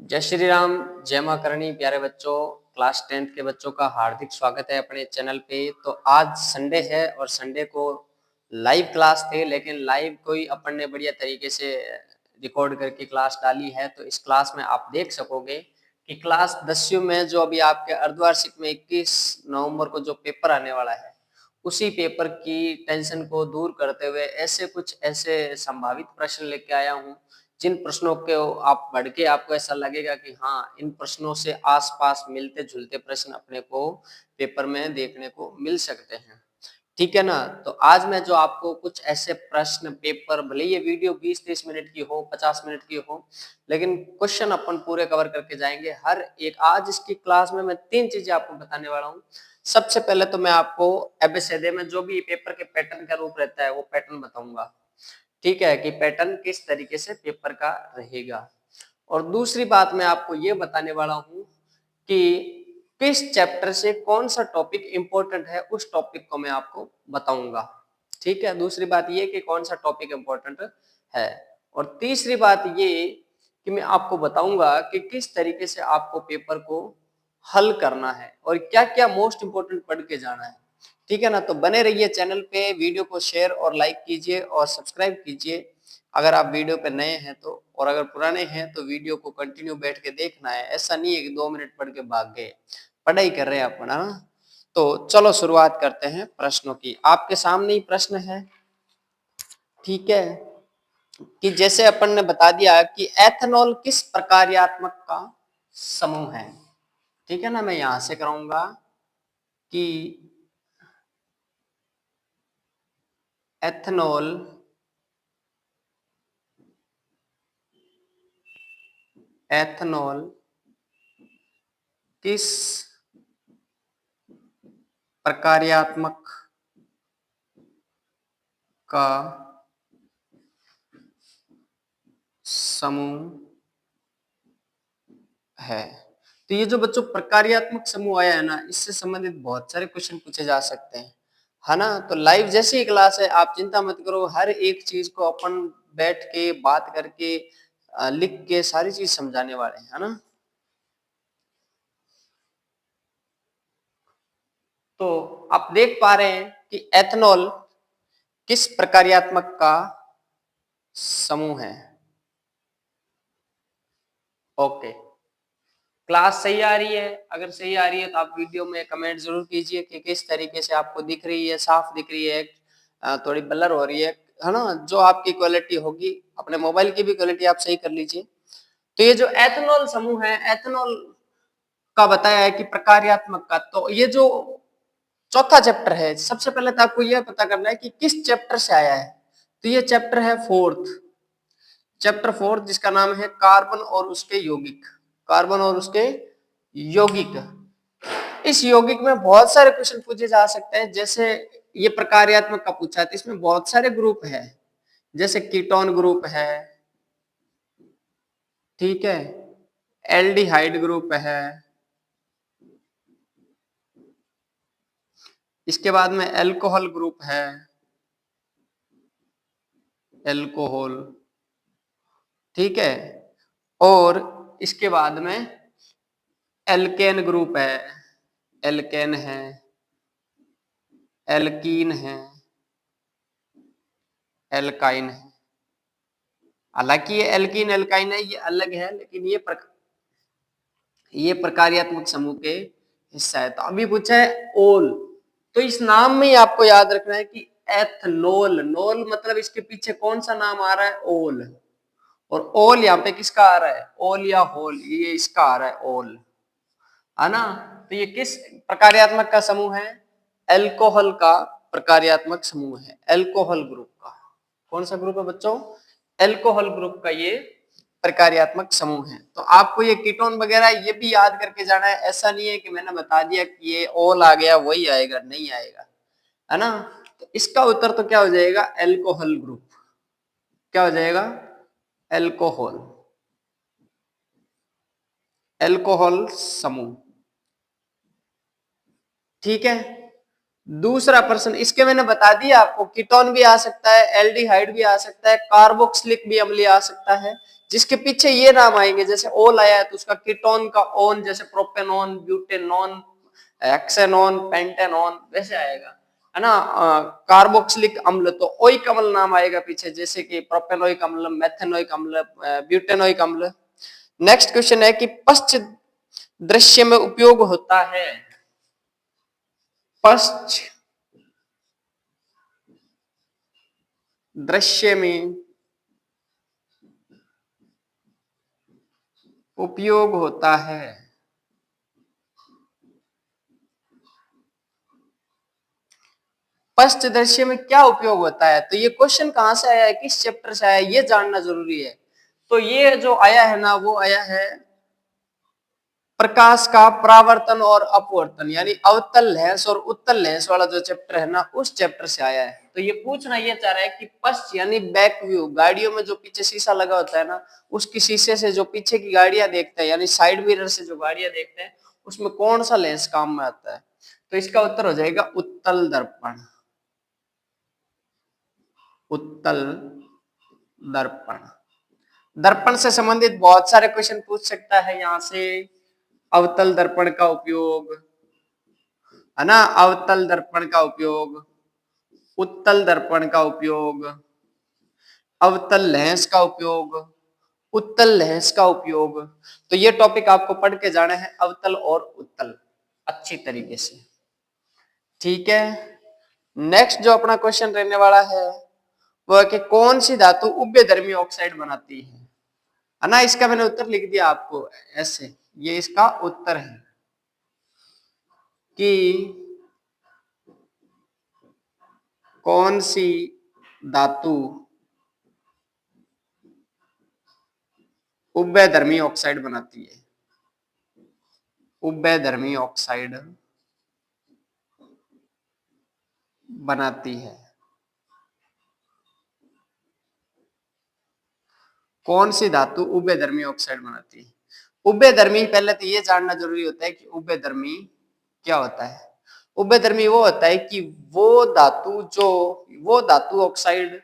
जय श्री राम, जय माँ करणी। प्यारे बच्चों, क्लास 10th के बच्चों का हार्दिक स्वागत है अपने चैनल पे। तो आज संडे है और संडे को लाइव क्लास थे, लेकिन लाइव कोई अपन ने बढ़िया तरीके से रिकॉर्ड करके क्लास डाली है। तो इस क्लास में आप देख सकोगे कि क्लास 10वीं में जो अभी आपके अर्धवार्षिक में 21 नवंबर को जो पेपर आने वाला है, उसी पेपर की टेंशन को दूर करते हुए ऐसे संभावित प्रश्न लेके आया हूँ, जिन प्रश्नों के आप पढ़ के आपको ऐसा लगेगा कि हाँ, इन प्रश्नों से आसपास मिलते जुलते प्रश्न अपने को पेपर में देखने को मिल सकते हैं। ठीक है ना। तो आज मैं जो आपको कुछ ऐसे प्रश्न पेपर, भले ये वीडियो 20-30 मिनट की हो, 50 मिनट की हो, लेकिन क्वेश्चन अपन पूरे कवर करके जाएंगे हर एक। आज इसकी क्लास में मैं 3 चीजें आपको बताने वाला हूँ। सबसे पहले तो मैं आपको एबीसीडी में जो भी पेपर के पैटर्न का रूप रहता है वो पैटर्न बताऊंगा। ठीक है, कि पैटर्न किस तरीके से पेपर का रहेगा। और दूसरी बात मैं आपको ये बताने वाला हूँ कि किस चैप्टर से कौन सा टॉपिक इंपॉर्टेंट है, उस टॉपिक को मैं आपको बताऊंगा। ठीक है, दूसरी बात ये कि कौन सा टॉपिक इंपॉर्टेंट है। और तीसरी बात ये कि मैं आपको बताऊंगा कि किस तरीके से आपको पेपर को हल करना है और क्या क्या मोस्ट इंपॉर्टेंट पढ़ के जाना है। ठीक है ना। तो बने रहिए चैनल पे, वीडियो को शेयर और लाइक कीजिए और सब्सक्राइब कीजिए अगर आप वीडियो पे नए हैं तो। और अगर पुराने हैं तो वीडियो को कंटिन्यू बैठ के देखना है। ऐसा नहीं है कि 2 मिनट पढ़ के भाग गए, पढ़ाई कर रहे हैं अपन, है ना। तो चलो शुरुआत करते हैं प्रश्नों की। आपके सामने ही प्रश्न है। ठीक है, कि जैसे अपन ने बता दिया कि एथेनॉल किस प्रकार्यात्मक का समूह है। ठीक है ना। मैं यहां से कराऊंगा कि एथेनॉल एथेनॉल किस प्रकार्यात्मक का समूह है। तो ये जो बच्चों प्रकार्यात्मक समूह आया है ना, इससे संबंधित बहुत सारे क्वेश्चन पूछे जा सकते हैं, है ना। तो लाइव जैसी ही क्लास है, आप चिंता मत करो। हर एक चीज को अपन बैठ के बात करके लिख के सारी चीज समझाने वाले हैं, है ना। तो आप देख पा रहे हैं कि एथेनॉल किस प्रकार्यात्मक का समूह है। ओके, क्लास सही आ रही है? अगर सही आ रही है तो आप वीडियो में कमेंट जरूर कीजिए कि किस तरीके से आपको दिख रही है, साफ दिख रही है, थोड़ी ब्लर हो रही है ना। जो आपकी क्वालिटी होगी, अपने मोबाइल की भी क्वालिटी आप सही कर लीजिए। तो ये जो एथेनॉल समूह है, एथेनॉल का बताया है कि प्रकार्यात्मक का, तो ये जो चौथा चैप्टर है, सबसे पहले तो आपको यह पता करना है कि किस चैप्टर से आया है। तो ये चैप्टर है चैप्टर फोर्थ, जिसका नाम है कार्बन और उसके यौगिक। कार्बन और उसके यौगिक। इस यौगिक में बहुत सारे क्वेश्चन पूछे जा सकते हैं। जैसे ये प्रकार्यात्मक का पूछा है तो इसमें बहुत सारे ग्रुप है, जैसे कीटोन ग्रुप है, ठीक है, एल्डिहाइड ग्रुप है, इसके बाद में एल्कोहल ग्रुप है, एल्कोहल, ठीक है, और इसके बाद में एल्केन ग्रुप है, एल्केन है, एल्कीन है, एल्काइन है। हालांकि ये एल्कीन एल्काइन है, ये अलग है, लेकिन ये प्रकार्यात्मक समूह के हिस्सा है। तो अभी पूछा है ओल, तो इस नाम में ही आपको याद रखना है कि एथनोल, नोल मतलब इसके पीछे कौन सा नाम आ रहा है, ओल। और ओल यहाँ पे किसका आ रहा है, ओल या होल, ये इसका आ रहा है ओल, है ना। तो ये किस प्रकार्यात्मक का समूह है, एल्कोहल का प्रकार्यात्मक समूह है, एल्कोहल ग्रुप का। कौन सा ग्रुप है बच्चों, एल्कोहल ग्रुप का ये प्रकार्यात्मक समूह है। तो आपको ये कीटोन वगैरह ये भी याद करके जाना है। ऐसा नहीं है कि मैंने बता दिया कि ये ओल आ गया वही आएगा, नहीं आएगा, है ना। तो इसका उत्तर तो क्या हो जाएगा, एल्कोहल ग्रुप। क्या हो जाएगा, एल्कोहल, एल्कोहल समूह। ठीक है, दूसरा प्रश्न, इसके मैंने बता दिया आपको, कीटोन भी आ सकता है, एल्डिहाइड भी आ सकता है, कार्बोक्सिलिक भी अम्ल आ सकता है, जिसके पीछे ये नाम आएंगे, जैसे ओल आया है तो उसका कीटोन का ओन, जैसे प्रोपेनॉन, ब्यूटेनॉन, हेक्सेनॉन, पेंटेनॉन, वैसे आएगा, है ना। कार्बोक्सिलिक अम्ल तो ओइक अम्ल नाम आएगा पीछे, जैसे कि प्रोपेनोइक अम्ल, मेथेनोइक अम्ल, ब्यूटेनोइक अम्ल। नेक्स्ट क्वेश्चन है कि पश्च दृश्य में उपयोग होता है, पश्च दृश्य में उपयोग होता है। पश्च दृश्य में क्या उपयोग होता है, तो ये क्वेश्चन कहां से आया है, किस चैप्टर से आया है, ये जानना जरूरी है। तो ये जो आया है ना, वो आया है प्रकाश का परावर्तन और अपवर्तन, यानी अवतल लेंस और उत्तल लेंस वाला जो चैप्टर है ना, उस चैप्टर से आया है। तो ये पूछना ये चाह रहा है कि पश्च यानी बैक व्यू, गाड़ियों में जो पीछे शीशा लगा होता है ना, उसकी शीशे से जो पीछे की गाड़ियां देखते हैं, यानी साइड मिरर से जो गाड़ियां देखते हैं, उसमें कौन सा लेंस काम में आता है, तो इसका उत्तर हो जाएगा उत्तल दर्पण। उत्तल दर्पण। दर्पण से संबंधित बहुत सारे क्वेश्चन पूछ सकता है यहां से। अवतल दर्पण का उपयोग, है ना, अवतल दर्पण का उपयोग, उत्तल दर्पण का उपयोग, अवतल लेंस का उपयोग, उत्तल लेंस का उपयोग। तो ये टॉपिक आपको पढ़ के जाना है, अवतल और उत्तल, अच्छी तरीके से। ठीक है। नेक्स्ट जो अपना क्वेश्चन रहने वाला है वो है कि कौन सी धातु उभयधर्मी ऑक्साइड बनाती है ना। इसका मैंने उत्तर लिख दिया आपको ऐसे, ये इसका उत्तर है कि कौन सी धातु उभयधर्मी ऑक्साइड बनाती है। उभयधर्मी ऑक्साइड बनाती है। कौन सी धातु उभयधर्मी ऑक्साइड बनाती है। उभयधर्मी, पहले तो ये जानना जरूरी होता है कि उभयधर्मी क्या होता है। उभयधर्मी वो होता है कि वो धातु ऑक्साइड,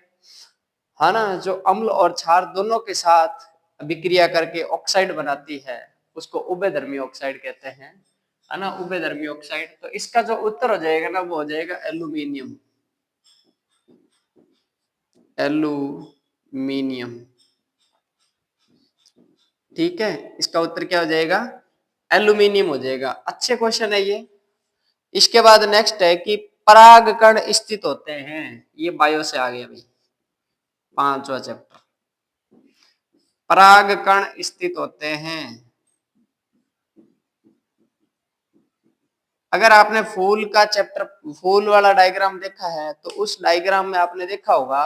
है ना, जो अम्ल और क्षार दोनों के साथ अभिक्रिया करके ऑक्साइड बनाती है, उसको उभयधर्मी ऑक्साइड कहते हैं, है ना, उभयधर्मी ऑक्साइड। तो इसका जो उत्तर हो जाएगा ना, वो हो जाएगा एल्यूमिनियम। एल्यूमिनियम। ठीक है, इसका उत्तर क्या हो जाएगा, एल्यूमिनियम हो जाएगा। अच्छे क्वेश्चन है ये। इसके बाद नेक्स्ट है कि परागकण स्थित होते हैं, ये बायो से आ गया भाई, पांचवा चैप्टर। परागकण स्थित होते हैं। अगर आपने फूल का चैप्टर, फूल वाला डायग्राम देखा है, तो उस डायग्राम में आपने देखा होगा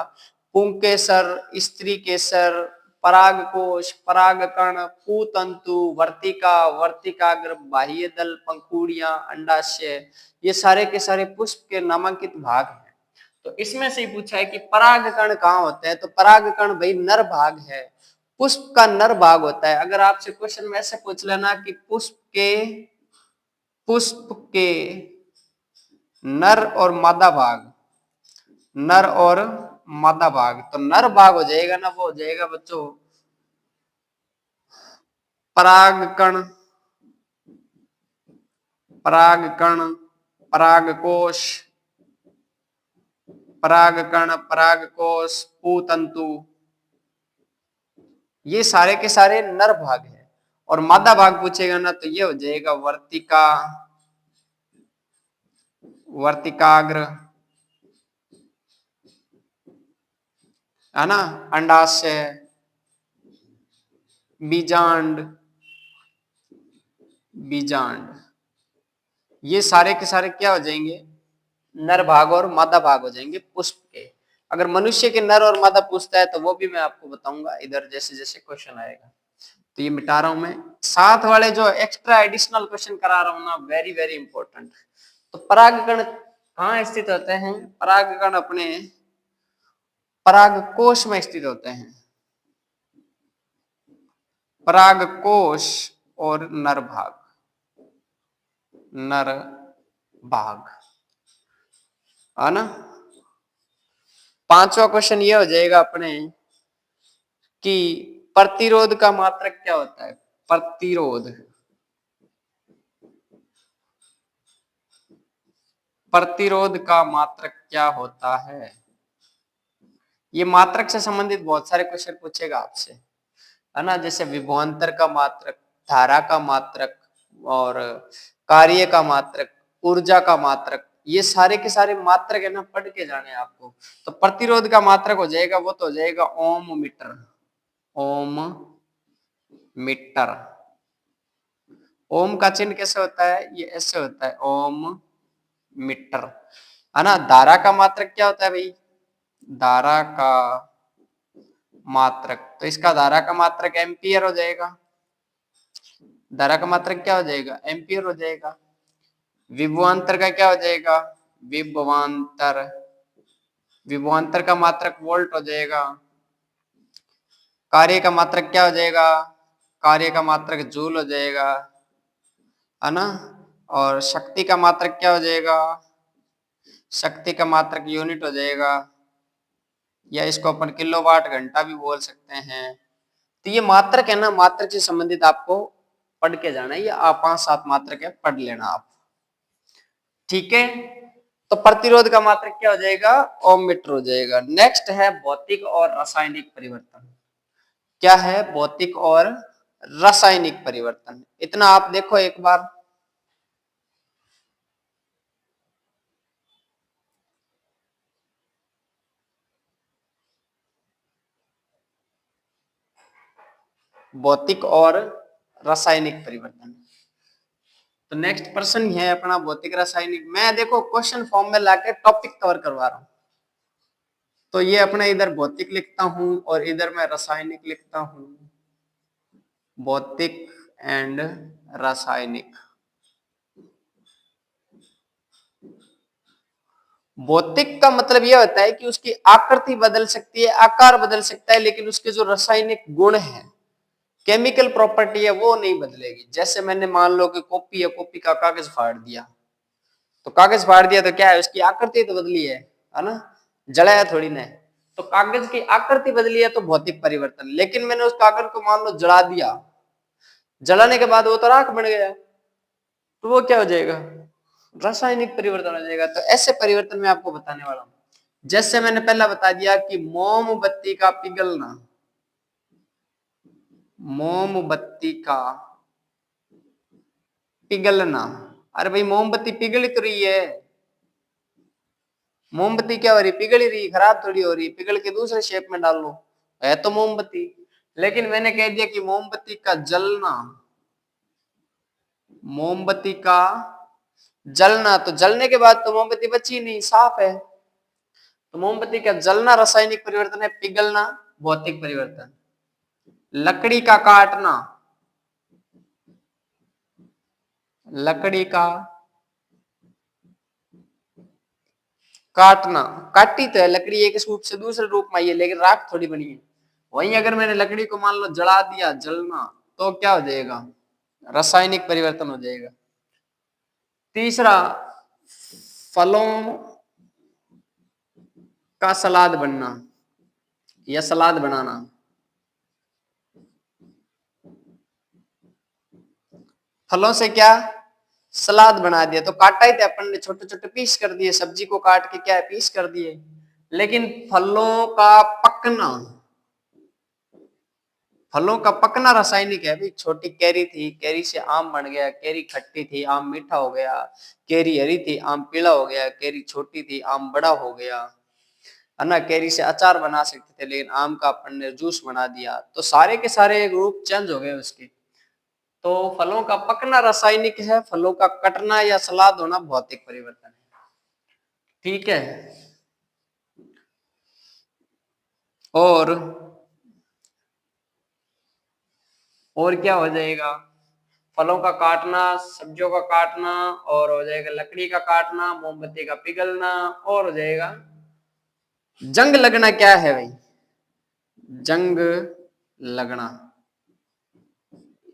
पुंकेसर, स्त्री केसर, परागकोश, परागकण, पूतंतु, वर्तिका, वर्तिकाग्र, बाह्य दल, पंखुड़ियां, अंडाशय, ये सारे के सारे पुष्प के नामांकित भाग हैं। तो इसमें से ही पूछा है कि परागकण कहाँ होते हैं, तो परागकण भाई नर भाग है, पुष्प का नर भाग होता है। अगर आपसे क्वेश्चन में ऐसे पूछ लेना कि पुष्प के नर और मादा भाग, नर और मादा भाग, तो नर भाग हो जाएगा ना, वो हो जाएगा बच्चों परागकण, परागकण, परागकोश, परागकण, परागकोश, पूतंतु, ये सारे के सारे नर भाग है। और मादा भाग पूछेगा ना, तो ये हो जाएगा वर्तिका, वर्तिकाग्र, है ना, अंडाशय, बीजांड, बीजांड, ये सारे के सारे क्या हो जाएंगे, नर भाग और मादा भाग हो जाएंगे पुष्प के। अगर मनुष्य के नर और मादा पूछता है तो वो भी मैं आपको बताऊंगा इधर, जैसे जैसे क्वेश्चन आएगा। तो ये मिटा रहा हूं मैं, साथ वाले जो एक्स्ट्रा एडिशनल क्वेश्चन करा रहा हूं ना, वेरी वेरी इंपॉर्टेंट। तो परागकण कहाँ स्थित होते हैं, परागकण अपने परागकोश में स्थित होते हैं। परागकोश और नर भाग, नर भाग। है ना। पांचवा क्वेश्चन ये हो जाएगा अपने कि प्रतिरोध का मात्रक क्या होता है। प्रतिरोध, प्रतिरोध का मात्रक क्या होता है। ये मात्रक से संबंधित बहुत सारे क्वेश्चन पूछेगा आपसे, है ना। जैसे विभवांतर का मात्रक, धारा का मात्रक और कार्य का मात्रक, ऊर्जा का मात्रक, ये सारे के सारे मात्रक है ना, पढ़ के जाने आपको। तो प्रतिरोध का मात्रक हो जाएगा, वो तो हो जाएगा ओम मीटर। ओम मीटर। ओम का चिन्ह कैसे होता है, ये ऐसे होता है, ओम मीटर, है ना। धारा का मात्रक क्या होता है भाई, धारा का मात्रक, तो इसका धारा का मात्रक एम्पियर हो जाएगा। धारा का मात्रक क्या हो जाएगा, एम्पियर हो जाएगा। विभवांतर का क्या हो जाएगा, विभवांतर, विभवांतर का मात्रक वोल्ट हो जाएगा। कार्य का मात्रक क्या हो जाएगा, कार्य का मात्रक जूल हो जाएगा, है ना। और शक्ति का मात्रक क्या हो जाएगा, शक्ति का मात्रक यूनिट हो जाएगा, या इसको अपन किलोवाट घंटा भी बोल सकते हैं। तो ये मात्रक है ना, मात्रक से संबंधित आपको पढ़ के जाना है, ये आप 5-7 मात्रक है, पढ़ लेना आप, ठीक है। तो प्रतिरोध का मात्रक क्या हो जाएगा, ओम मीटर हो जाएगा। नेक्स्ट है भौतिक और रासायनिक परिवर्तन। क्या है, भौतिक और रासायनिक परिवर्तन। इतना आप देखो एक बार, भौतिक और रासायनिक परिवर्तन। तो नेक्स्ट प्रश्न है अपना भौतिक रासायनिक। मैं देखो क्वेश्चन फॉर्म में लाके टॉपिक कवर करवा रहा हूं। तो ये अपना इधर भौतिक लिखता हूं और इधर मैं रासायनिक लिखता हूं, भौतिक एंड रासायनिक। भौतिक का मतलब यह होता है कि उसकी आकृति बदल सकती है, आकार बदल सकता है, लेकिन उसके जो रासायनिक गुण है, केमिकल प्रॉपर्टी है, वो नहीं बदलेगी। जैसे मैंने मान लो कि कॉपी है, कॉपी का कागज फाड़ दिया, तो कागज फाड़ दिया तो क्या है, उसकी आकृति तो बदली है ना, जलाया थोड़ी ना है। तो कागज की आकृति बदली है तो भौतिक परिवर्तन। लेकिन मैंने उस कागज को मान लो जला दिया, जलाने के बाद वो तो राख बन गया, तो वो क्या हो जाएगा, रासायनिक परिवर्तन हो जाएगा। तो ऐसे परिवर्तन मैं आपको बताने वाला हूं। जैसे मैंने पहला बता दिया कि मोमबत्ती का पिघलना, मोमबत्ती का पिघलना। अरे भाई मोमबत्ती पिघल ही तो रही है, मोमबत्ती क्या हो रही, पिघल ही रही, खराब थोड़ी हो रही, पिघल के दूसरे शेप में डाल लो, है तो मोमबत्ती। लेकिन मैंने कह दिया कि मोमबत्ती का जलना, मोमबत्ती का जलना, तो जलने के बाद तो मोमबत्ती बची नहीं, साफ है। तो मोमबत्ती का जलना रासायनिक परिवर्तन है, पिघलना भौतिक परिवर्तन। लकड़ी का काटना, लकड़ी का काटना, काटी तो है लकड़ी, एक रूप से दूसरे रूप में आई है, लेकिन राख थोड़ी बनी है। वहीं अगर मैंने लकड़ी को मान लो जला दिया, जलना, तो क्या हो जाएगा, रासायनिक परिवर्तन हो जाएगा। तीसरा, फलों का सलाद बनना या सलाद बनाना। फलों से क्या, सलाद बना दिया, तो काटा ही थे अपन ने, छोटे छोटे पीस कर दिए, सब्जी को काट के क्या है, पीस कर दिए। लेकिन फलों का पकना, फलों का पकना रासायनिक है भाई। छोटी कैरी थी, कैरी से आम बन गया, कैरी खट्टी थी, आम मीठा हो गया, कैरी हरी थी, आम पीला हो गया, कैरी छोटी थी, आम बड़ा हो गया, है ना। कैरी से अचार बना सकते थे, लेकिन आम का अपन ने जूस बना दिया, तो सारे के सारे रूप चेंज हो गए उसके। तो फलों का पकना रासायनिक है, फलों का कटना या सलाद होना भौतिक परिवर्तन है, ठीक है। और क्या हो जाएगा, फलों का काटना, सब्जियों का काटना, और हो जाएगा लकड़ी का काटना, मोमबत्ती का पिघलना, और हो जाएगा जंग लगना। क्या है भाई, जंग लगना,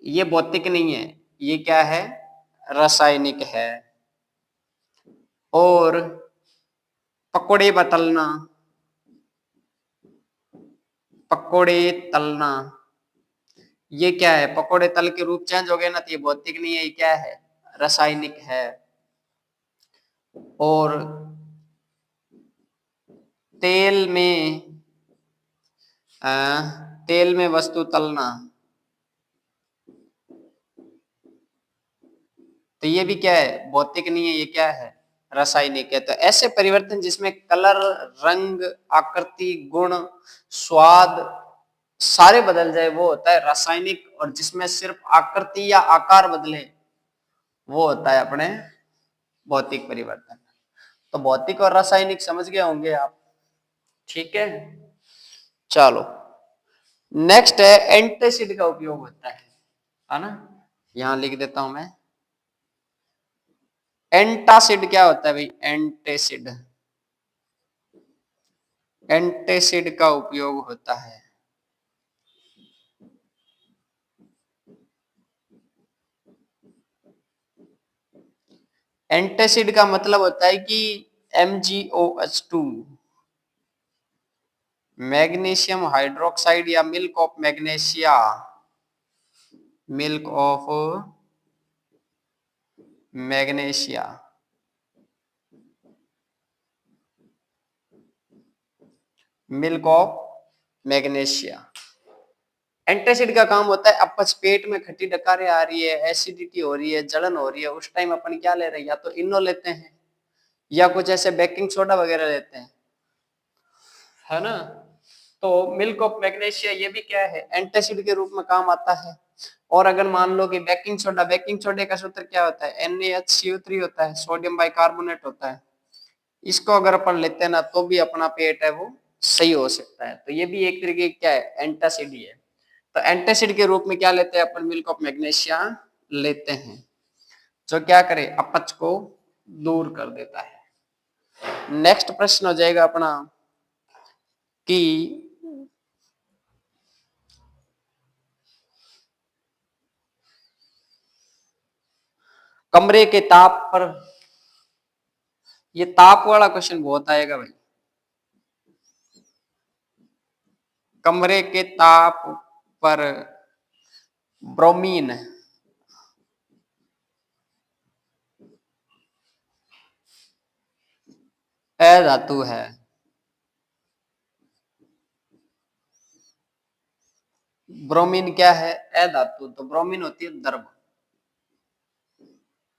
ये भौतिक नहीं है, ये क्या है, रासायनिक है। और पकोड़े बतलना, पकोड़े तलना, ये क्या है? पकोड़े तल के रूप चेंज हो गया ना, तो ये भौतिक नहीं है, ये क्या है? रासायनिक है। और तेल में तेल में वस्तु तलना, तो ये भी क्या है? भौतिक नहीं है, ये क्या है? रासायनिक है। तो ऐसे परिवर्तन जिसमें कलर, रंग, आकृति, गुण, स्वाद सारे बदल जाए वो होता है रासायनिक, और जिसमें सिर्फ आकृति या आकार बदले वो होता है अपने भौतिक परिवर्तन। तो भौतिक और रासायनिक समझ गए होंगे आप, ठीक है। चलो नेक्स्ट है एंटासिड का उपयोग होता है ना, यहां लिख देता हूं मैं। एंटासिड क्या होता है भाई? एंटासिड, एंटासिड का उपयोग होता है। एंटासिड का मतलब होता है कि MgOH2, मैग्नीशियम हाइड्रोक्साइड या milk of magnesia, milk of magnesia, milk of magnesia. Antacid का काम होता है अपच, पेट में खट्टी डकारें आ रही है, एसिडिटी हो रही है, जलन हो रही है, उस टाइम अपन क्या ले रहे हैं? या तो इनो लेते हैं या कुछ ऐसे बेकिंग सोडा वगैरह लेते हैं, है ना। तो मिल्क ऑफ मैग्नीशिया ये भी क्या है? एंटासिड के रूप में काम आता है। और अगर मान लो कि बेकिंग सोडा, बेकिंग सोडे का सूत्र क्या होता है? NaHCO3 होता है, सोडियम बाइकार्बोनेट होता है। इसको अगर अपन लेते हैं ना तो भी अपना पेट है वो सही हो सकता है। तो ये भी एक तरीके क्या है? एंटासिड ही है। तो एंटासिड के रूप में क्या लेते हैं अपन? मिल्क ऑफ मैग्नीशिया लेते हैं, जो क्या करे? अपच को दूर कर देता है। नेक्स्ट प्रश्न हो जाएगा अपना कि कमरे के ताप पर, ये ताप वाला क्वेश्चन बहुत आएगा भाई। कमरे के ताप पर ब्रोमीन अधातु है। ब्रोमीन क्या है? अधातु। तो ब्रोमीन होती है द्रव।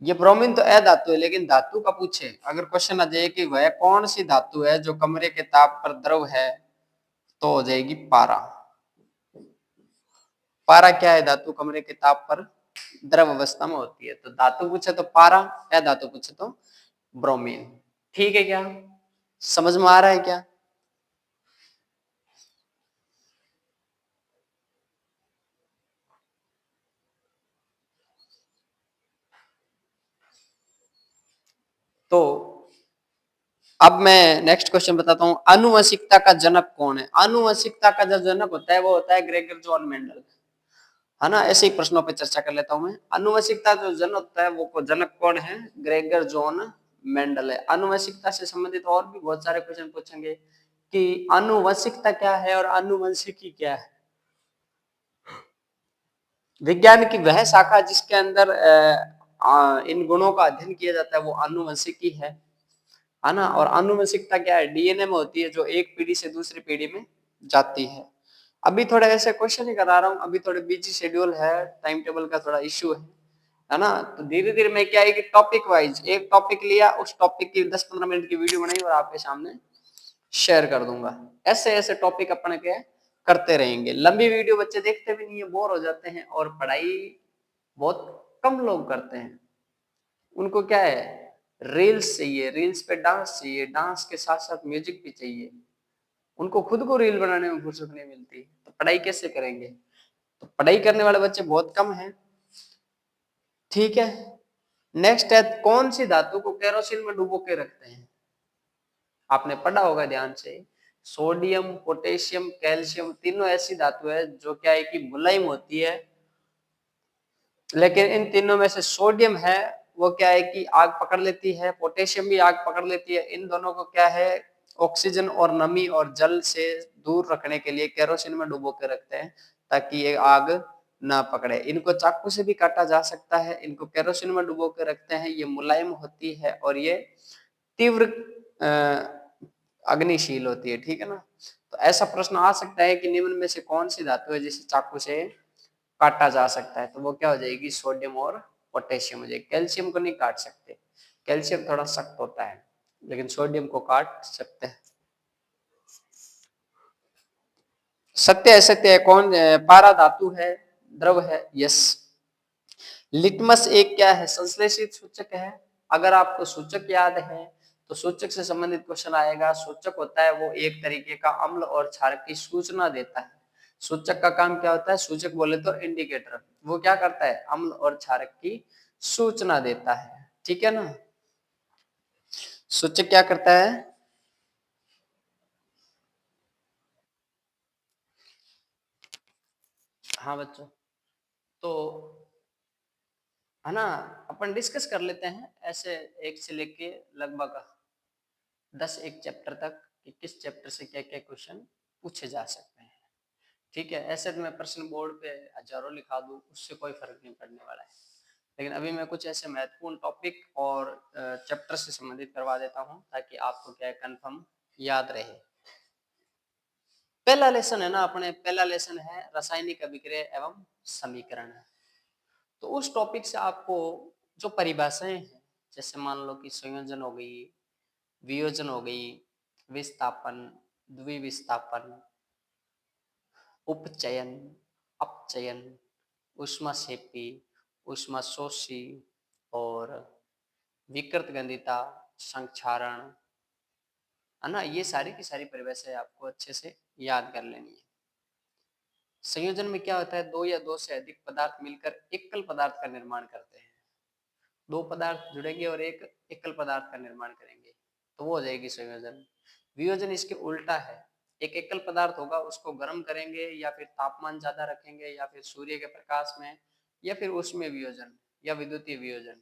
ये ब्रोमीन तो अधातु है, लेकिन धातु का पूछे अगर क्वेश्चन आ जाए कि वह कौन सी धातु है जो कमरे के ताप पर द्रव है, तो हो जाएगी पारा। पारा क्या है? धातु कमरे के ताप पर द्रव अवस्था में होती है। तो धातु पूछे तो पारा, अधातु पूछे तो ब्रोमीन। ठीक है क्या? समझ में आ रहा है क्या? तो अब मैं नेक्स्ट क्वेश्चन बताता हूं। आनुवंशिकता का जनक कौन है? आनुवंशिकता का जो जनक होता है वो होता है ग्रेगर जॉन मेंडल, है ना। ऐसे ही प्रश्नों पे चर्चा कर लेता हूं मैं। आनुवंशिकता जो जनक होता है वो जनक कौन है? ग्रेगर जॉन मेंडल है। आनुवंशिकता से संबंधित और भी बहुत सारे क्वेश्चन पूछेंगे कि आनुवंशिकता क्या है और आनुवंशिकी क्या है। विज्ञान की वह शाखा जिसके अंदर इन गुणों का अध्ययन किया जाता है वो आनुवंशिकी है ना। और आनुवंशिकता क्या है? डीएनए में होती है, जो एक पीढ़ी से दूसरी पीढ़ी में जाती है। अभी थोड़े ऐसे क्वेश्चन ही करा रहा हूँ, अभी थोड़े बिजी शेड्यूल है, टाइम टेबल का थोड़ा इश्यू है ना। तो धीरे धीरे मैं क्या है कि टॉपिक वाइज एक टॉपिक लिया, उस टॉपिक की 10-15 मिनट की वीडियो बनाई और आपके सामने शेयर कर दूंगा। ऐसे ऐसे टॉपिक अपन के करते रहेंगे। लंबी वीडियो बच्चे देखते भी नहीं है, बोर हो जाते हैं, और पढ़ाई बहुत कम लोग करते हैं। उनको क्या है? रील्स चाहिए, रील्स पे डांस चाहिए, डांस के साथ साथ म्यूजिक भी चाहिए। उनको खुद को रील बनाने में फुर्सत नहीं मिलती, तो पढ़ाई कैसे करेंगे? तो पढ़ाई करने वाले बच्चे बहुत कम हैं, ठीक है। नेक्स्ट है, कौन सी धातु को केरोसिन में डुबो के रखते हैं? आपने पढ़ा होगा ध्यान से। सोडियम, पोटेशियम, कैल्शियम, तीनों ऐसी धातु है जो क्या है कि मुलायम होती है, लेकिन इन तीनों में से सोडियम है वो क्या है कि आग पकड़ लेती है, पोटेशियम भी आग पकड़ लेती है। इन दोनों को क्या है? ऑक्सीजन और नमी और जल से दूर रखने के लिए केरोसिन में डुबो के रखते हैं ताकि ये आग ना पकड़े। इनको चाकू से भी काटा जा सकता है। इनको केरोसिन में डुबो के रखते हैं। ये मुलायम होती है और ये तीव्र अग्निशील होती है। ठीक है ना। तो ऐसा प्रश्न आ सकता है कि निम्न में से कौन सी धातु है जिसे चाकू से काटा जा सकता है। तो वो क्या हो जाएगी, सोडियम और पोटेशियम हो जाएगी। कैल्शियम को नहीं काट सकते, कैल्शियम थोड़ा सख्त होता है, लेकिन सोडियम को काट सकते हैं। सत्य है, सत्य है। कौन पारा धातु है, द्रव है। यस। लिटमस एक क्या है, संश्लेषित सूचक है। अगर आपको सूचक याद है तो सूचक से संबंधित क्वेश्चन आएगा। सूचक होता है वो एक तरीके का अम्ल और क्षार की सूचना देता है। सूचक का काम क्या होता है, सूचक बोले तो इंडिकेटर, वो क्या करता है, अम्ल और क्षारक की सूचना देता है। ठीक है ना। सूचक क्या करता है, हाँ बच्चों, तो है ना, अपन डिस्कस कर लेते हैं ऐसे एक से लेके लगभग 10 एक चैप्टर तक कि किस चैप्टर से क्या क्या क्वेश्चन पूछे जा सकते हैं। ठीक है। ऐसे तो मैं प्रश्न बोर्ड पे हजारों लिखा दूं, उससे कोई फर्क नहीं पड़ने वाला है। लेकिन अभी मैं कुछ ऐसे महत्वपूर्ण टॉपिक और चैप्टर से संबंधित करवा देता हूं ताकि आपको क्या कंफर्म याद रहे। पहला लेसन है ना, अपने पहला लेसन है रासायनिक अभिक्रिया एवं समीकरण। तो उस टॉपिक से आपको जो परिभाषाएं हैं, जैसे मान लो कि संयोजन हो गई, वियोजन हो गई, विस्थापन, द्विविस्थापन, उपचयन, अपचयन, ऊष्माक्षेपी, ऊष्माशोषी और विकृत गंधिता, संक्षारण, है ना, ये सारी की सारी परिभाषाएं आपको अच्छे से याद कर लेनी है। संयोजन में क्या होता है, दो या दो से अधिक पदार्थ मिलकर एकल पदार्थ का निर्माण करते हैं। दो पदार्थ जुड़ेंगे और एक एकल पदार्थ का निर्माण करेंगे, तो वो हो जाएगी संयोजन। वियोजन इसके उल्टा है। एक एकल पदार्थ होगा, उसको गर्म करेंगे या फिर तापमान ज्यादा रखेंगे या फिर सूर्य के प्रकाश में, या फिर उसमें वियोजन या विद्युतीय वियोजन।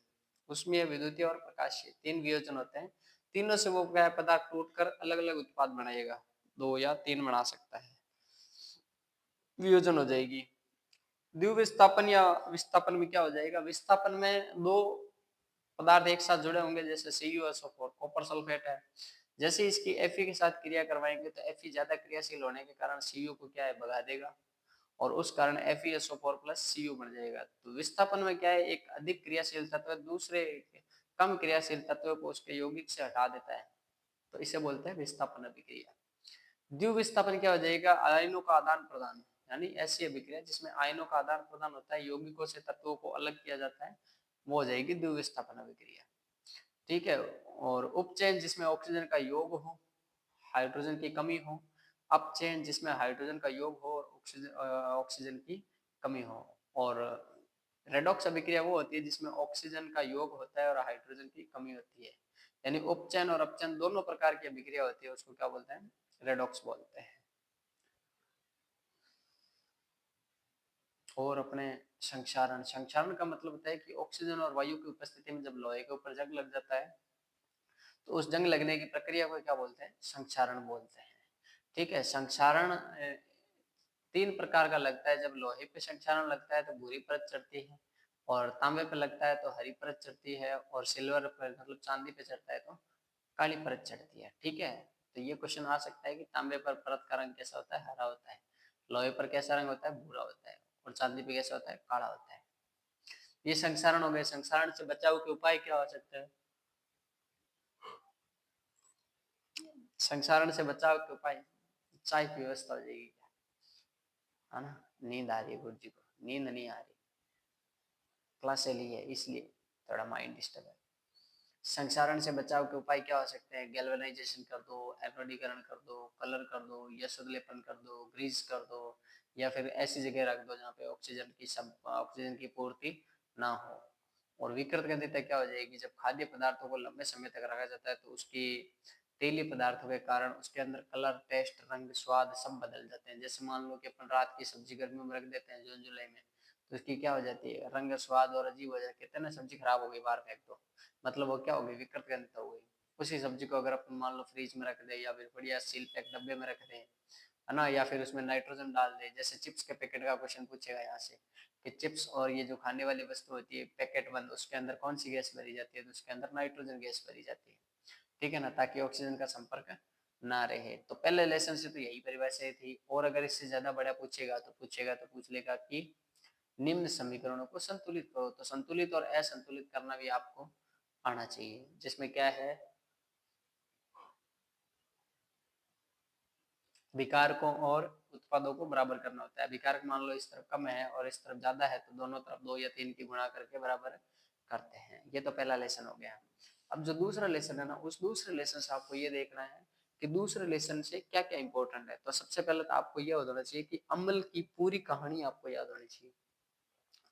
उसमें विद्युतीय और प्रकाशीय तीन वियोजन होते हैं। तीनों से वो क्या पदार्थ टूटकर अलग अलग उत्पाद बनाएगा, दो या तीन बना सकता है, वियोजन हो जाएगी। द्विविस्थापन या विस्थापन में क्या हो जाएगा, विस्थापन में दो पदार्थ एक साथ जुड़े होंगे, जैसे CuSO4 कॉपर सल्फेट है। जैसे इसकी Fe के साथ क्रिया करवाएंगे तो Fe ज्यादा क्रियाशील होने के कारण Cu को क्या है, भगा देगा और उस कारण FeSO4 प्लस Cu बन जाएगा। तो विस्थापन में क्या है, एक अधिक क्रियाशील तत्व दूसरे कम क्रियाशील तत्व को उसके यौगिक से हटा देता है, तो इसे बोलते हैं विस्थापन अभिक्रिया। द्विविस्थापन क्या हो जाएगा, आयनों का आदान प्रदान, यानी ऐसी अभिक्रिया जिसमें आयनों का आदान प्रदान होता है, यौगिकों से तत्वों को अलग किया जाता है, वो हो जाएगी द्विविस्थापन अभिक्रिया। ठीक है। और उपचयन जिसमें ऑक्सीजन का योग हो, हाइड्रोजन की कमी हो। अपचयन जिसमें हाइड्रोजन का योग हो और ऑक्सीजन की कमी हो। और रेडॉक्स अभिक्रिया वो होती है जिसमें ऑक्सीजन का योग होता है और हाइड्रोजन की कमी होती है। यानी उपचयन और अपचयन दोनों प्रकार की अभिक्रिया होती है, उसको क्या बोलते हैं, रेडॉक्स बोलते हैं। और अपने संक्षारण, संक्षारण का मतलब होता है कि ऑक्सीजन और वायु की उपस्थिति में जब लोहे के ऊपर जंग लग जाता है तो उस जंग लगने की प्रक्रिया को क्या बोलते हैं, संक्षारण बोलते हैं। ठीक है। संक्षारण तीन प्रकार का लगता है। जब लोहे पे संक्षारण लगता है तो भूरी परत चढ़ती है, और तांबे पे लगता है तो हरी परत चढ़ती है, और सिल्वर पर मतलब चांदी पे चढ़ता है तो काली परत चढ़ती है। ठीक है। तो ये क्वेश्चन आ सकता है कि तांबे पर परत का रंग कैसा होता है, हरा होता है, लोहे पर कैसा रंग होता है, भूरा होता है, और चांदी पे कैसा होता है, काला होता है। ये संक्षारण हो गए। संक्षारण से बचाव के उपाय क्या हो सकते हैं, संक्षारण से बचाव के उपाय, चाय की व्यवस्था हो जाएगी, है ना। नींद आ रही है गुरुजी को, नींद नहीं आ रही, क्लासे ली है इसलिए थोड़ा माइंड डिस्टर्ब है। संक्षारण से बचाव के उपाय क्या हो सकते हैं, गैल्वेनाइजेशन कर दो, एनोडीकरण कर दो, कलर कर दो, या संलेपन कर दो, ग्रीस कर दो, या फिर ऐसी जगह रख दो जहाँ पे ऑक्सीजन की पूर्ति ना हो। और विकृत गंधिता क्या हो जाएगी, जब खाद्य पदार्थों को लंबे समय तक रखा जाता है तो उसकी तेली पदार्थों के कारण उसके अंदर कलर, टेस्ट, रंग, स्वाद सब बदल जाते हैं। जैसे मान लो कि अपन रात की सब्जी गर्मियों में रख देते हैं जून जुलाई में, तो इसकी क्या हो जाती है, रंग, स्वाद और अजीब हो जाती है, कहते हैं ना सब्जी खराब हो गई बाहर फेंक दो, मतलब वो क्या हो गई, विकृत गंधिता हो गई। उसी सब्जी को अगर अपन मान लो फ्रिज में रख दे या फिर बढ़िया सील पैक डब्बे में रख दे, है ना, या फिर उसमें नाइट्रोजन डाल दे। जैसे चिप्स के पैकेट का क्वेश्चन पूछेगा यहाँ से कि चिप्स और ये जो खाने वाली वस्तु होती है पैकेट बंद, उसके अंदर कौन सी गैस भरी जाती है, तो उसके अंदर नाइट्रोजन गैस भरी जाती है, ठीक है ना, ताकि ऑक्सीजन का संपर्क ना रहे। तो पहले लेसन से तो यही परिभाषा थी। और अगर इससे ज्यादा बड़ा पूछेगा तो पूछ लेगा कि निम्न समीकरणों को संतुलित करो। तो संतुलित और असंतुलित करना भी आपको आना चाहिए, जिसमें क्या है, विकारकों और उत्पादों को बराबर करना होता है। विकारक मान लो इस तरफ कम है और इस तरफ ज्यादा है, तो दोनों तरफ 2 या 3 की गुणा करके बराबर करते हैं। ये तो पहला लेसन हो गया। अब जो दूसरा लेसन है ना, उस दूसरे लेसन से आपको ये देखना है कि दूसरे लेसन से क्या क्या इंपॉर्टेंट है। तो सबसे पहले तो आपको यह होना चाहिए कि अम्ल की पूरी कहानी आपको याद होनी चाहिए।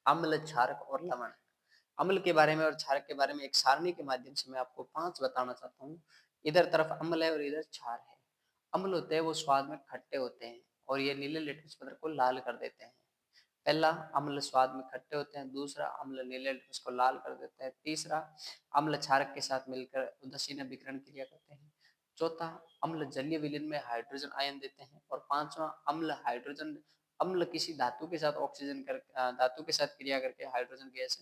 अम्ल, क्षारक और लवण। अम्ल के बारे में और क्षारक के बारे में एक सारणी के माध्यम से मैं आपको 5 बताना चाहता हूँ। इधर तरफ अम्ल है और इधर क्षार है। अम्ल होते हैं वो स्वाद में खट्टे होते हैं और ये नीले लिटमस पत्र को लाल कर देते हैं। पहला, अम्ल स्वाद में खट्टे होते हैं। दूसरा, अम्ल नीले लिटमस को लाल कर देते हैं। तीसरा, अम्ल क्षारक के साथ मिलकर उदासीन विकर्ण क्रिया करते हैं। चौथा, अम्ल जलीय विलयन में हाइड्रोजन आयन देते हैं। और पांचवा, अम्ल हाइड्रोजन अम्ल किसी धातु के साथ ऑक्सीजन कर धातु के साथ क्रिया करके हाइड्रोजन गैस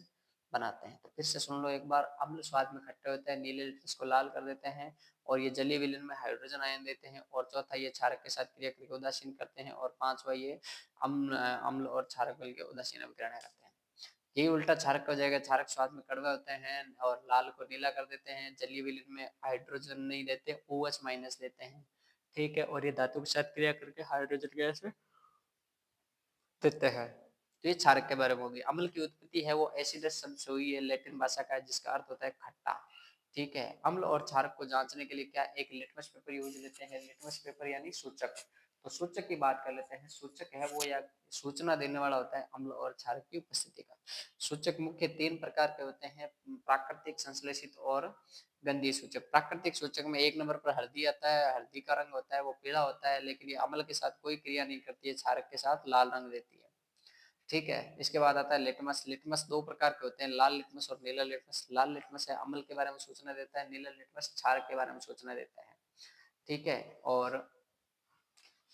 बनाते हैं। तो फिर से सुन लो एक बार। अम्ल स्वाद में खट्टे होते हैं, नीले लिटमस को लाल कर देते हैं और ये जलीय विलयन में हाइड्रोजन आयन देते हैं। और चौथा, ये क्षारक के साथ क्रिया करके उदासीन करते हैं। और पांचवा, ये अम्ल अम्ल और क्षारक मिलकर उदासीन अभिकरण करते हैं। यही उल्टा क्षारक का हो जाएगा। क्षारक स्वाद में कड़वा होते हैं और लाल को नीला कर देते हैं। जलीय विलयन में हाइड्रोजन नहीं देते, OH माइनस देते हैं, ठीक है। और ये धातु के साथ क्रिया करके हाइड्रोजन गैस देते हैं। तो ये क्षारक के बारे में होगी। अम्ल की उत्पत्ति है वो एसिडस शब्द से हुई है, लैटिन भाषा का है, जिसका अर्थ होता है खट्टा, ठीक है। अम्ल और क्षारक को जांचने के लिए क्या एक लिटमस पेपर यूज लेते हैं। लिटमस पेपर यानी सूचक। तो सूचक की बात कर लेते हैं। सूचक है वो या सूचना देने वाला होता है अम्ल और क्षारक की उपस्थिति का। सूचक मुख्य 3 प्रकार के होते हैं, प्राकृतिक, संश्लेषित और गंधीय सूचक। प्राकृतिक सूचक में 1 नंबर पर हल्दी आता है। हल्दी का रंग होता है वो पीला होता है, लेकिन ये अम्ल के साथ कोई क्रिया नहीं करती है, क्षारक के साथ लाल रंग देती है, ठीक है। इसके बाद आता है लिटमस। लिटमस 2 प्रकार के होते हैं, लाल लिटमस और नीला लिटमस। लाल लिटमस है अम्ल के बारे में सूचना देता है, नीला लिटमस क्षारक के बारे में सूचना देता है, ठीक है। और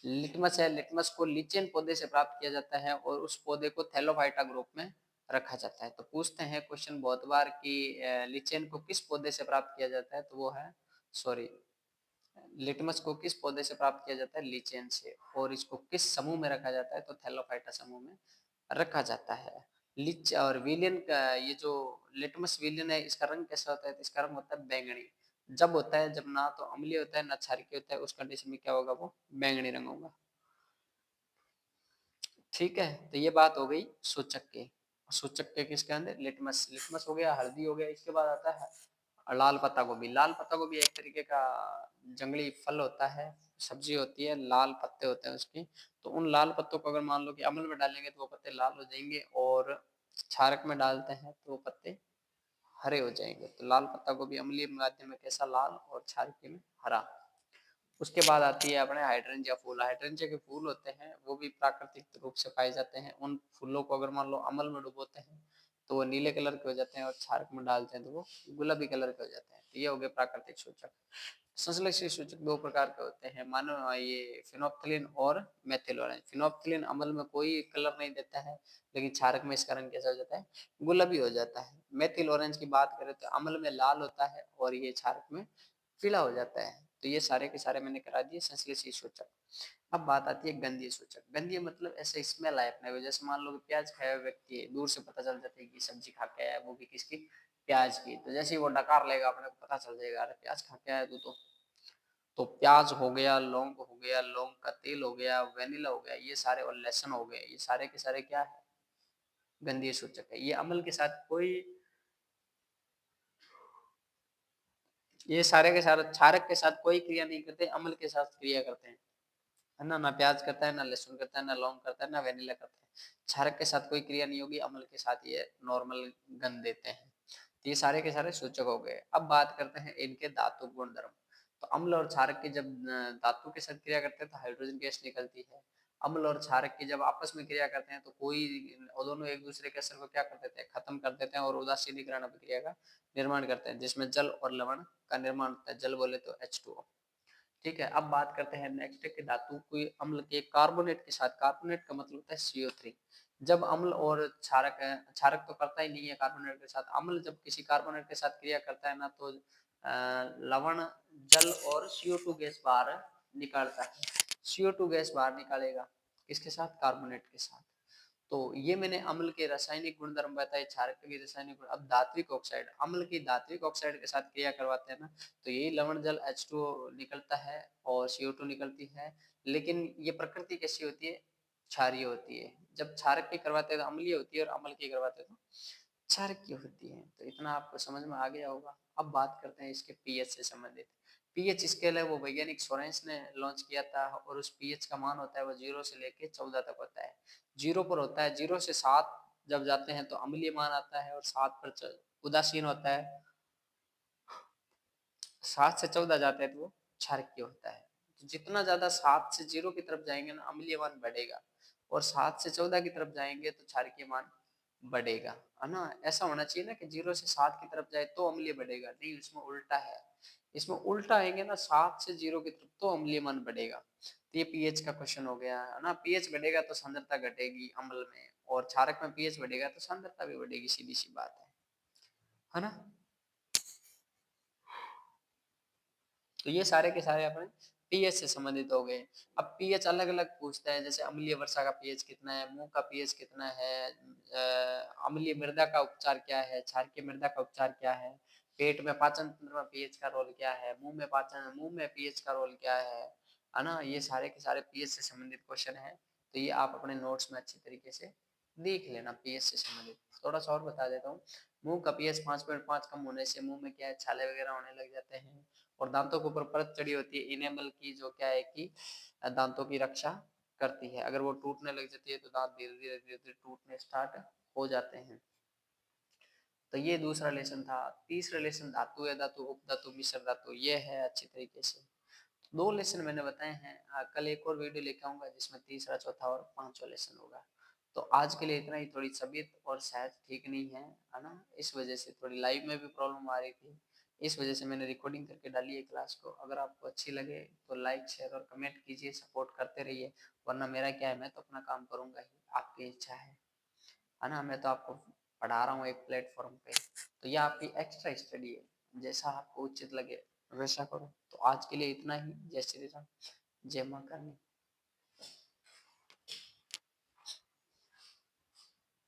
लिटमस है, लिटमस को लीचेन पौधे से प्राप्त किया जाता है और उस पौधे को थैलोफाइटा ग्रुप में रखा जाता है। तो पूछते हैं क्वेश्चन बहुत बार कि लीचेन को किस पौधे से प्राप्त किया जाता है, तो वो है, सॉरी, लिटमस को किस पौधे से प्राप्त किया जाता है, लीचेन से। और इसको किस समूह में रखा जाता है, तो थैलोफाइटा समूह में रखा जाता है। लिच और विलियन का, ये जो लिटमस विलियन है, इसका रंग कैसा होता है, तो इसका रंग होता है बैंगनी। जब होता है जब ना तो अम्लीय होता है ना क्षारकीय होता है, उस कंडीशन में क्या होगा, वो बैंगनी रंग होगा, ठीक है। तो ये बात हो गई सूचक के। सूचक के किसके अंदर, लिटमस। लिटमस हो गया, हल्दी हो गया। इसके बाद आता है लाल पत्ता गोभी। लाल पत्ता गोभी एक तरीके का जंगली फल होता है, सब्जी होती है, लाल पत्ते होते हैं उसके। तो उन लाल पत्तों को अगर मान लो कि अम्ल में डालेंगे तो वो पत्ते लाल हो जाएंगे, और क्षारक में डालते हैं तो वो पत्ते हरे हो जाएंगे। तो लाल पत्ता गोभी अम्लीय माध्यम में कैसा, लाल, और क्षारकीय में हरा। उसके बाद आती है अपने हाइड्रेंजिया फूल। हाइड्रेंजिया के फूल होते हैं वो भी प्राकृतिक रूप से पाए जाते हैं। उन फूलों को अगर मान लो अमल में डुबोते हैं तो वो नीले कलर के हो जाते हैं, और क्षारक में डालते हैं तो वो गुलाबी कलर के हो जाते हैं। तो ये हो गए प्राकृतिक सूचक। संश्लेषित सूचक 2 प्रकार के होते हैं, मानो ये फिनोप्थलीन और मेथिल ऑरेंज। फिनोप्थलीन अमल में कोई कलर नहीं देता है, लेकिन क्षारक में इसका रंग कैसा हो जाता है, गुलाबी हो जाता है। मेथिल ऑरेंज की बात करें तो अमल में लाल होता है और ये क्षारक में पीला हो जाता है। तो ये सारे के सारे मैंने करा दिए संश्लेषित सूचक। अब बात आती है गंधीय सूचक। गंधीय मतलब ऐसे स्मेल आए अपने को, जैसे मान लो कि प्याज खाया हुआ व्यक्ति है, दूर से पता चल जाता है कि सब्जी खा के आया है, वो भी किसकी, प्याज की। तो जैसे ही वो डकार लेगा अपने को पता चल जाएगा, अरे प्याज खा के आया तू तो प्याज हो गया, लौंग हो गया, लौंग का तेल हो गया, वेनिला हो गया, ये सारे, और लहसुन हो गए, ये सारे के सारे क्या है, गंधीय सूचक है। ये अमल के साथ कोई, ये सारे के सारे क्षारक के साथ कोई क्रिया नहीं करते, अम्ल के साथ क्रिया करते हैं, है ना। ना प्याज करता है, ना लहसुन करता है, ना लौंग करता है, ना वेनिला करता है। क्षारक के साथ कोई क्रिया नहीं होगी, अम्ल के साथ ये नॉर्मल गंध देते हैं। तो ये सारे के सारे सूचक हो गए। अब बात करते हैं इनके धातु गुणधर्म। तो अम्ल और क्षारक के जब धातु के साथ क्रिया करते हैं तो हाइड्रोजन गैस निकलती है। अम्ल और क्षारक की जब आपस में क्रिया करते हैं तो कोई दोनों एक दूसरे के असर को क्या कर देते हैं, खत्म कर देते हैं और उदासीनीकरण अभिक्रिया का निर्माण करते हैं, जिसमें जल और लवण का निर्माण होता है। जल बोले तो H2O। ठीक है, अब बात करते हैं नेक्स्ट के धातु कोई अम्ल के कार्बोनेट के साथ। कार्बोनेट का मतलब होता है CO3। जब अम्ल और क्षारक है, क्षारक तो करता ही नहीं है कार्बोनेट के साथ, अम्ल जब किसी कार्बोनेट के साथ क्रिया करता है ना तो लवण, जल और CO2 गैस बाहर निकालता है। CO2 गैस बाहर निकालेगा किसके साथ, कार्बोनेट के साथ। तो ये मैंने अम्ल के रासायनिक गुणधर्म बताए, क्षारक के रासायनिक गुण। अब धात्विक ऑक्साइड, अम्ल की धात्विक ऑक्साइड के साथ क्रिया करवाते हैं ना तो यही लवण जल H2O निकलता है और CO2 निकलती है। लेकिन ये प्रकृति कैसी होती है, क्षारीय होती है। जब क्षारक की करवाते हैं तो अम्लीय होती है और अम्ल की करवाते हैं तो क्षारक की होती है। तो इतना आपको समझ में आ गया होगा। अब बात करते हैं इसके पीएच से संबंधित। पीएच स्केल है वो वैज्ञानिक सोरेंस ने लॉन्च किया था और उस पीएच का मान होता है वो 0 से लेके 14 तक होता है। 0 पर होता है, 0 से 7 जब जाते हैं तो अम्लीय मान आता है और 7 पर उदासीन होता है। 7 से 14 जाते हैं तो वो क्षारकीय होता है। तो जितना ज्यादा 7 से 0 की तरफ जाएंगे ना अम्लीय मान बढ़ेगा, और 7 से 14 की तरफ जाएंगे तो क्षारकीय मान बढ़ेगा, है ना। ऐसा होना चाहिए ना कि 0 से 7 की तरफ जाए तो अम्लीय बढ़ेगा, नहीं इसमें उल्टा है। इसमें उल्टा आएंगे ना 7 से 0 की तरफ तो अम्लीय मान बढ़ेगा। तो ये पीएच का क्वेश्चन हो गया, है ना। पीएच बढ़ेगा तो सांद्रता घटेगी अम्ल में, और क्षारक में पीएच बढ़ेगा तो सांद्रता भी बढ़ेगी, सीधी सी बात है ना। तो ये सारे के सारे अपने पीएच से संबंधित हो गए। अब पीएच अलग अलग पूछता है, जैसे अम्लीय वर्षा का पीएच कितना है, मुंह का पीएच कितना है, अम्लीय मृदा का उपचार क्या है, क्षारकीय मृदा का उपचार क्या है, पेट में पाचन तंत्र में पीएच का रोल क्या है, मुंह में पीएच का रोल क्या है ना। ये सारे के सारे पीएच से संबंधित क्वेश्चन है। तो ये आप अपने नोट्स में अच्छी तरीके से देख लेना पीएच से संबंधित। थोड़ा सा और बता देता हूँ। मुंह का पीएच 5.5 कम होने से मुंह में क्या है, छाले वगैरह होने लग जाते हैं, और दांतों के ऊपर परत चढ़ी होती है इनेमल की, जो क्या है कि दांतों की रक्षा करती है। अगर वो टूटने लग जाती है तो दांत धीरे धीरे धीरे धीरे टूटने स्टार्ट हो जाते हैं। तो ये दूसरा लेसन था। तीसरा लेसन धातु है धातु, उपधातु, मिश्र धातु, ये है अच्छी तरीके से। दो लेसन मैंने बताए हैं। कल एक और वीडियो लेके आऊंगा जिसमें तीसरा, चौथा और पांचवा लेसन होगा। तो आज के लिए इतना ही। थोड़ी तबीयत और सेहत ठीक नहीं है ना, इस वजह से थोड़ी लाइव में भी प्रॉब्लम आ रही थी, इस वजह से मैंने रिकॉर्डिंग करके डाली है क्लास को। अगर आपको अच्छी लगे तो लाइक शेयर और कमेंट कीजिए, सपोर्ट करते रहिए। वरना मेरा क्या है, मैं तो अपना काम करूंगा ही, आपकी इच्छा है ना। मैं तो आपको पढ़ा रहा हूँ एक प्लेटफॉर्म पे, तो ये आपकी एक्स्ट्रा स्टडी है, जैसा आपको उचित लगे वैसा करो। तो आज के लिए इतना ही। जय श्री राम, जय माँ करनी।